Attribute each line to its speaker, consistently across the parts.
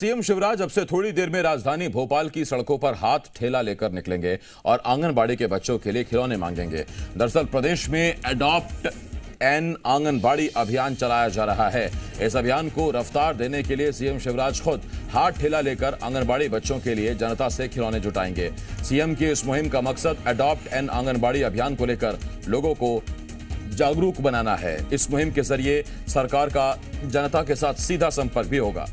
Speaker 1: CM Shivraj अब से थोड़ी देर में राजधानी भोपाल की सड़कों पर हाथ ठेला लेकर निकलेंगे और आंगनबाड़ी के बच्चों के लिए खिलौने मांगेंगे। दरअसल प्रदेश में एडॉप्ट एन आंगनबाड़ी अभियान चलाया जा रहा है। इस अभियान को रफ्तार देने के लिए सीएम शिवराज खुद हाथ ठेला लेकर आंगनबाड़ी बच्चों के लिए जनता से खिलौने जुटाएंगे। सीएम की इस मुहिम का मकसद एडॉप्ट एन आंगनबाड़ी अभियान को लेकर लोगों को जागरूक बनाना है। इस मुहिम के जरिए सरकार का जनता के साथ सीधा संपर्क भी होगा।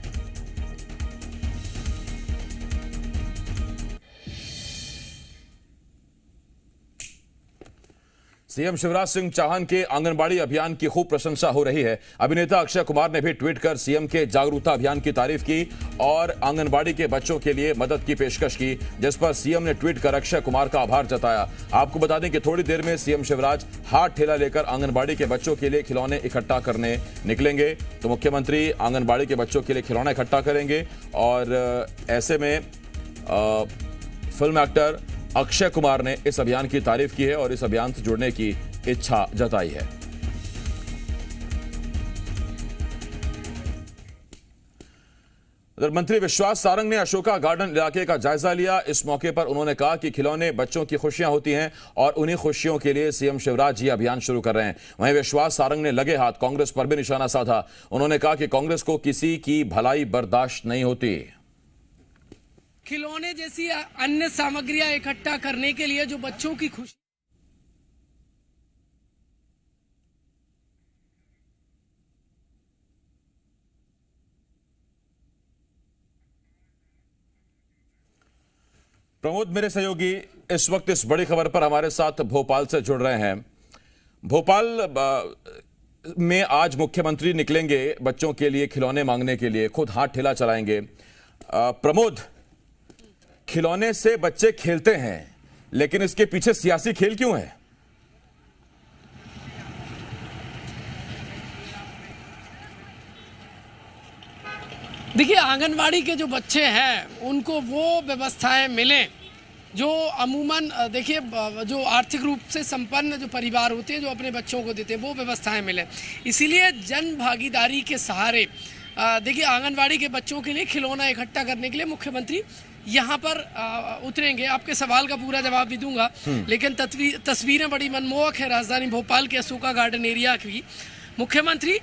Speaker 1: सीएम शिवराज सिंह चौहान के आंगनबाड़ी अभियान की खूब प्रशंसा हो रही है। अभिनेता अक्षय कुमार ने भी ट्वीट कर सीएम के जागरूकता अभियान की तारीफ की और आंगनबाड़ी के बच्चों के लिए मदद की पेशकश की, जिस पर सीएम ने ट्वीट कर अक्षय कुमार का आभार जताया। आपको बता दें कि थोड़ी देर में सीएम शिवराज हाथ ठेला लेकर आंगनबाड़ी के बच्चों के लिए खिलौने इकट्ठा करने निकलेंगे। तो मुख्यमंत्री आंगनबाड़ी के बच्चों के लिए खिलौना इकट्ठा करेंगे और ऐसे में फिल्म एक्टर अक्षय कुमार ने इस अभियान की तारीफ की है और इस अभियान से जुड़ने की इच्छा जताई है। मंत्री विश्वास सारंग ने अशोका गार्डन इलाके का जायजा लिया। इस मौके पर उन्होंने कहा कि खिलौने बच्चों की खुशियां होती हैं और उन्हीं खुशियों के लिए सीएम शिवराज जी अभियान शुरू कर रहे हैं। वहीं विश्वास सारंग ने लगे हाथ कांग्रेस पर भी निशाना साधा। उन्होंने कहा कि कांग्रेस को किसी की भलाई बर्दाश्त नहीं होती।
Speaker 2: खिलौने जैसी अन्य सामग्रियां इकट्ठा करने के लिए जो बच्चों की खुशी
Speaker 1: प्रमोद मेरे सहयोगी इस वक्त इस बड़ी खबर पर हमारे साथ भोपाल से जुड़ रहे हैं। भोपाल में आज मुख्यमंत्री निकलेंगे बच्चों के लिए खिलौने मांगने के लिए, खुद हाथ ठेला चलाएंगे। प्रमोद, खिलौने से बच्चे खेलते हैं, लेकिन इसके पीछे सियासी खेल क्यों है?
Speaker 2: देखिए, आंगनवाड़ी के जो बच्चे हैं उनको वो व्यवस्थाएं मिलें जो अमूमन देखिए जो आर्थिक रूप से संपन्न जो परिवार होते हैं जो अपने बच्चों को देते हैं वो व्यवस्थाएं मिलें। इसीलिए जन भागीदारी के सहारे देखिए आंगनवाड़ी के बच्चों के लिए खिलौना इकट्ठा करने के लिए मुख्यमंत्री यहाँ पर उतरेंगे। आपके सवाल का पूरा जवाब भी दूंगा, लेकिन तस्वीरें बड़ी मनमोहक है राजधानी भोपाल के अशोका गार्डन एरिया की। मुख्यमंत्री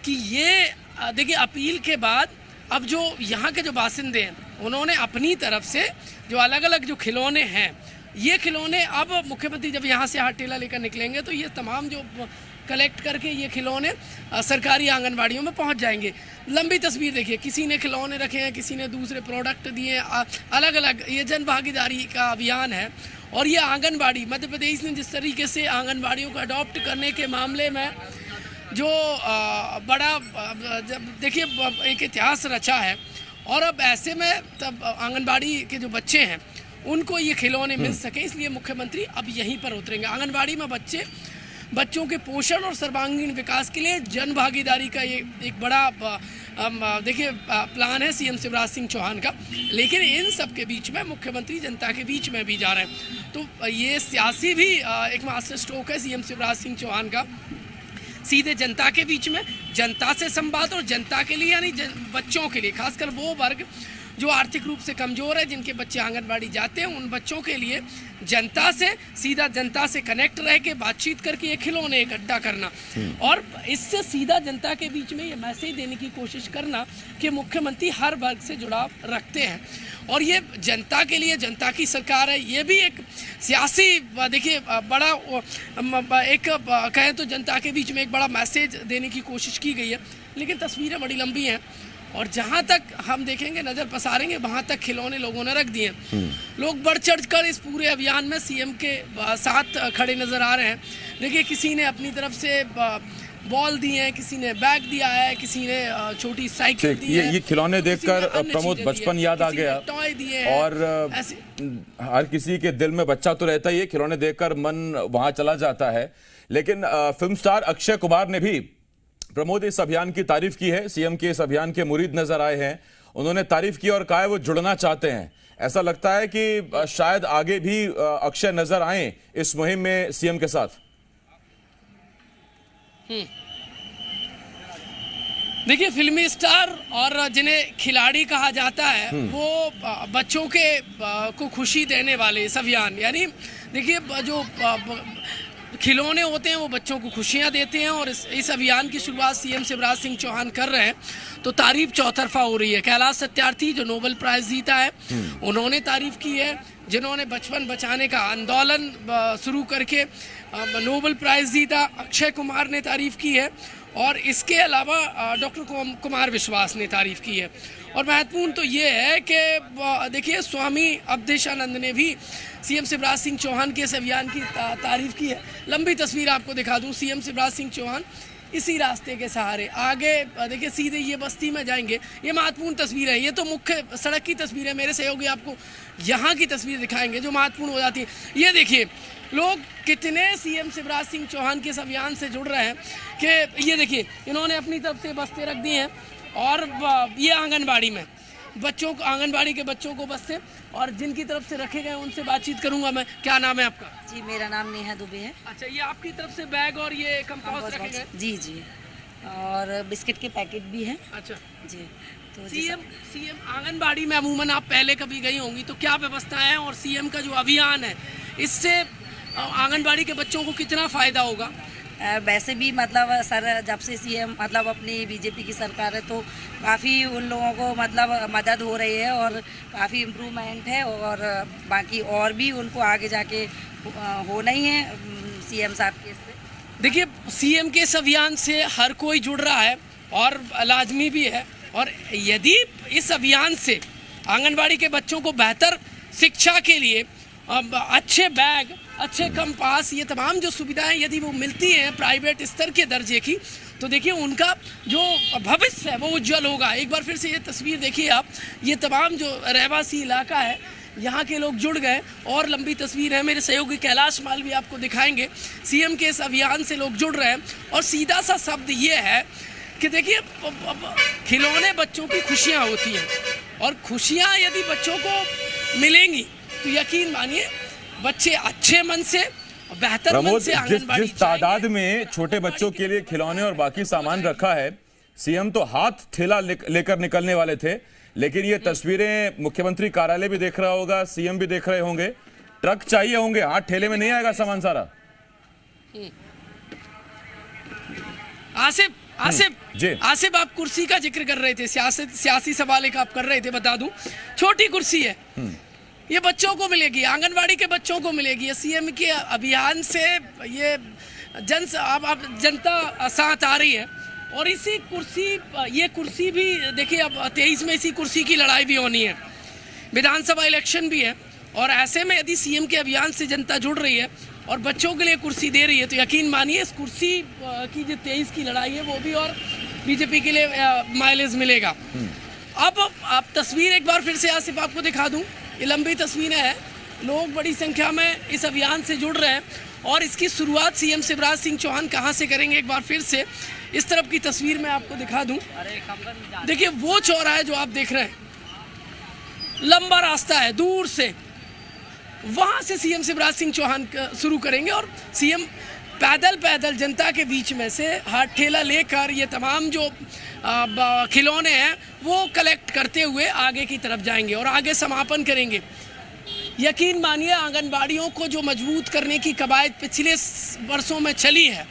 Speaker 2: की ये देखिए अपील के बाद अब जो यहाँ के जो बासिंदे हैं उन्होंने अपनी तरफ से जो अलग अलग जो खिलौने हैं, ये खिलौने अब मुख्यमंत्री जब यहाँ से हाथ ठेला लेकर निकलेंगे तो ये तमाम जो कलेक्ट करके ये खिलौने सरकारी आंगनबाड़ियों में पहुंच जाएंगे। लंबी तस्वीर देखिए, किसी ने खिलौने रखे हैं, किसी ने दूसरे प्रोडक्ट दिए, अलग अलग ये जन भागीदारी का अभियान है। और ये आंगनबाड़ी मध्य प्रदेश ने जिस तरीके से आंगनबाड़ियों को अडॉप्ट करने के मामले में जो बड़ा देखिए एक इतिहास रचा है, और अब ऐसे में तब आंगनबाड़ी के जो बच्चे हैं उनको ये खिलौने मिल सके, इसलिए मुख्यमंत्री अब यहीं पर उतरेंगे। आंगनबाड़ी में बच्चों के पोषण और सर्वांगीण विकास के लिए जन भागीदारी का ये एक बड़ा देखिए प्लान है सीएम शिवराज सिंह चौहान का। लेकिन इन सब के बीच में मुख्यमंत्री जनता के बीच में भी जा रहे हैं, तो ये सियासी भी एक मास्टर स्ट्रोक है सीएम शिवराज सिंह चौहान का। सीधे जनता के बीच में, जनता से संवाद, और जनता के लिए यानी बच्चों के लिए, खासकर वो वर्ग जो आर्थिक रूप से कमज़ोर है, जिनके बच्चे आंगनबाड़ी जाते हैं, उन बच्चों के लिए जनता से सीधा जनता से कनेक्ट रह के बातचीत करके ये खिलौने इकट्ठा करना और इससे सीधा जनता के बीच में ये मैसेज देने की कोशिश करना कि मुख्यमंत्री हर वर्ग से जुड़ाव रखते हैं और ये जनता के लिए, जनता की सरकार है। ये भी एक सियासी देखिए बड़ा एक कहें तो जनता के बीच में एक बड़ा मैसेज देने की कोशिश की गई है। लेकिन तस्वीरें बड़ी लंबी हैं और जहाँ तक हम देखेंगे, नज़र पसारेंगे, वहाँ तक खिलौने लोगों ने रख दिए। लोग बढ़ चढ़ कर इस पूरे अभियान में सीएम के साथ खड़े नज़र आ रहे हैं। देखिए, किसी ने अपनी तरफ से बॉल दिए हैं, किसी ने बैग दिया है, किसी ने छोटी साइकिल दी है।
Speaker 1: ये खिलौने देखकर प्रमोद बचपन याद आ गया,
Speaker 2: टॉय दिए
Speaker 1: और हर किसी के दिल में बच्चा तो रहता ही है, खिलौने देखकर मन वहाँ चला जाता है। लेकिन फिल्म स्टार अक्षय कुमार ने भी प्रमोद इस अभियान की तारीफ की है। सीएम के इस अभियान के मुरीद नजर आए हैं, उन्होंने तारीफ की और कहा है वो जुड़ना चाहते हैं। ऐसा लगता है कि शायद आगे भी अक्षय नजर आए इस मुहिम में सीएम के साथ।
Speaker 2: देखिए, फिल्मी स्टार और जिन्हें खिलाड़ी कहा जाता है वो बच्चों के को खुशी देने वाले इस अभियान, यानी देखिए जो खिलौने होते हैं वो बच्चों को खुशियां देते हैं, और इस अभियान की शुरुआत सीएम शिवराज सिंह चौहान कर रहे हैं तो तारीफ चौतरफा हो रही है। कैलाश सत्यार्थी जो नोबेल प्राइज जीता है उन्होंने तारीफ की है, जिन्होंने बचपन बचाने का आंदोलन शुरू करके नोबेल प्राइज जीता अक्षय कुमार ने तारीफ की है, और इसके अलावा डॉक्टर कुमार विश्वास ने तारीफ की है। और महत्वपूर्ण तो ये है कि देखिए स्वामी अवधेशानंद ने भी सीएम शिवराज सिंह चौहान के इस अभियान की तारीफ की है। लंबी तस्वीर आपको दिखा दूं, सीएम शिवराज सिंह चौहान इसी रास्ते के सहारे आगे देखिए सीधे ये बस्ती में जाएंगे। ये महत्वपूर्ण तस्वीर है, ये तो मुख्य सड़क की तस्वीर है। मेरे सहयोगी आपको यहाँ की तस्वीर दिखाएंगे जो महत्वपूर्ण हो जाती है। ये देखिए लोग कितने सीएम शिवराज सिंह चौहान के इस अभियान से जुड़ रहे हैं कि ये देखिए इन्होंने अपनी तरफ से बस्ते रख दी हैं, और ये आंगनबाड़ी में बच्चों को, आंगनबाड़ी के बच्चों को बस्ते, और जिनकी तरफ से रखे गए उनसे बातचीत करूंगा मैं। क्या नाम है आपका?
Speaker 3: जी, मेरा नाम नेहा दुबे है।
Speaker 2: अच्छा, ये आपकी तरफ से बैग और ये कंपास रखे गए?
Speaker 3: जी जी, और बिस्किट के पैकेट भी हैं।
Speaker 2: अच्छा
Speaker 3: जी, तो
Speaker 2: सीएम आंगनबाड़ी में अमूमन आप पहले कभी गई होंगी, तो क्या व्यवस्था है, और सीएम का जो अभियान है इससे आंगनबाड़ी के बच्चों को कितना फ़ायदा होगा?
Speaker 3: वैसे भी मतलब सर जब से सीएम मतलब अपनी बीजेपी की सरकार है तो काफ़ी उन लोगों को मतलब मदद हो रही है और काफ़ी इम्प्रूवमेंट है, और बाकी और भी उनको आगे जाके होना ही है सीएम साहब के इससे।
Speaker 2: देखिए सीएम के इस अभियान से हर कोई जुड़ रहा है और लाजमी भी है, और यदि इस अभियान से आंगनबाड़ी के बच्चों को बेहतर शिक्षा के लिए अच्छे बैग, अच्छे कंपास, ये तमाम जो सुविधाएं यदि वो मिलती हैं प्राइवेट स्तर के दर्जे की, तो देखिए उनका जो भविष्य है वो उज्जवल होगा। एक बार फिर से ये तस्वीर देखिए आप, ये तमाम जो रहवासी इलाका है यहाँ के लोग जुड़ गए, और लंबी तस्वीर है। मेरे सहयोगी कैलाश माल भी आपको दिखाएंगे। सीएम के इस अभियान से लोग जुड़ रहे हैं, और सीधा सा शब्द ये है कि देखिए खिलौने बच्चों की खुशियाँ होती हैं, और खुशियाँ यदि बच्चों को मिलेंगी तो यकीन मानिए बच्चे अच्छे मन से, बेहतर मन से आंगनबाड़ी
Speaker 1: जिस तादाद में छोटे बच्चों के लिए खिलौने और बाकी सामान रखा है, सीएम तो हाथ ठेला लेकर निकलने वाले थे, लेकिन ये तस्वीरें मुख्यमंत्री कार्यालय भी देख रहा होगा, सीएम भी देख रहे होंगे। ट्रक चाहिए होंगे, हाथ ठेले में नहीं आएगा सामान सारा।
Speaker 2: आसिफ आप कुर्सी का जिक्र कर रहे थे, सियासी सवाल एक आप कर रहे थे, बता दूं छोटी कुर्सी है, ये बच्चों को मिलेगी, आंगनबाड़ी के बच्चों को मिलेगी। ये सीएम के अभियान से ये जनता साथ आ रही है, और इसी कुर्सी, ये कुर्सी भी देखिए अब 23 में इसी कुर्सी की लड़ाई भी होनी है, विधानसभा इलेक्शन भी है, और ऐसे में यदि सीएम के अभियान से जनता जुड़ रही है और बच्चों के लिए कुर्सी दे रही है, तो यकीन मानिए इस कुर्सी की जो 23 की लड़ाई है वो भी और बीजेपी के लिए माइलेज मिलेगा। अब आप तस्वीर एक बार फिर से आसिफ आपको दिखा दूं, ये लंबी तस्वीरें हैं, लोग बड़ी संख्या में इस अभियान से जुड़ रहे हैं, और इसकी शुरुआत सीएम शिवराज सिंह चौहान कहां से करेंगे एक बार फिर से इस तरफ की तस्वीर में आपको दिखा दूं। देखिए वो चौराहा जो आप देख रहे हैं, लंबा रास्ता है, दूर से वहां से सीएम शिवराज सिंह चौहान शुरू करेंगे, और सीएम पैदल जनता के बीच में से हाथ ठेला लेकर ये तमाम जो खिलौने हैं वो कलेक्ट करते हुए आगे की तरफ जाएंगे और आगे समापन करेंगे। यकीन मानिए आंगनबाड़ियों को जो मजबूत करने की कवायद पिछले वर्षों में चली है,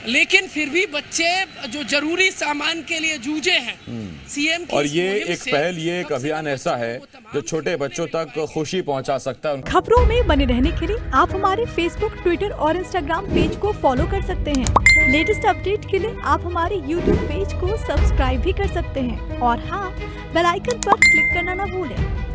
Speaker 2: लेकिन फिर भी बच्चे जो जरूरी सामान के लिए जूझे हैं सीएम की,
Speaker 1: और ये एक पहल, ये एक अभियान ऐसा है जो छोटे बच्चों तक खुशी पहुंचा सकता है।
Speaker 4: खबरों में बने रहने के लिए आप हमारे फेसबुक, ट्विटर और इंस्टाग्राम पेज को फॉलो कर सकते हैं। लेटेस्ट अपडेट के लिए आप हमारे यूट्यूब पेज को सब्सक्राइब भी कर सकते हैं, और हाँ, बेल आइकन पर क्लिक करना न भूलें।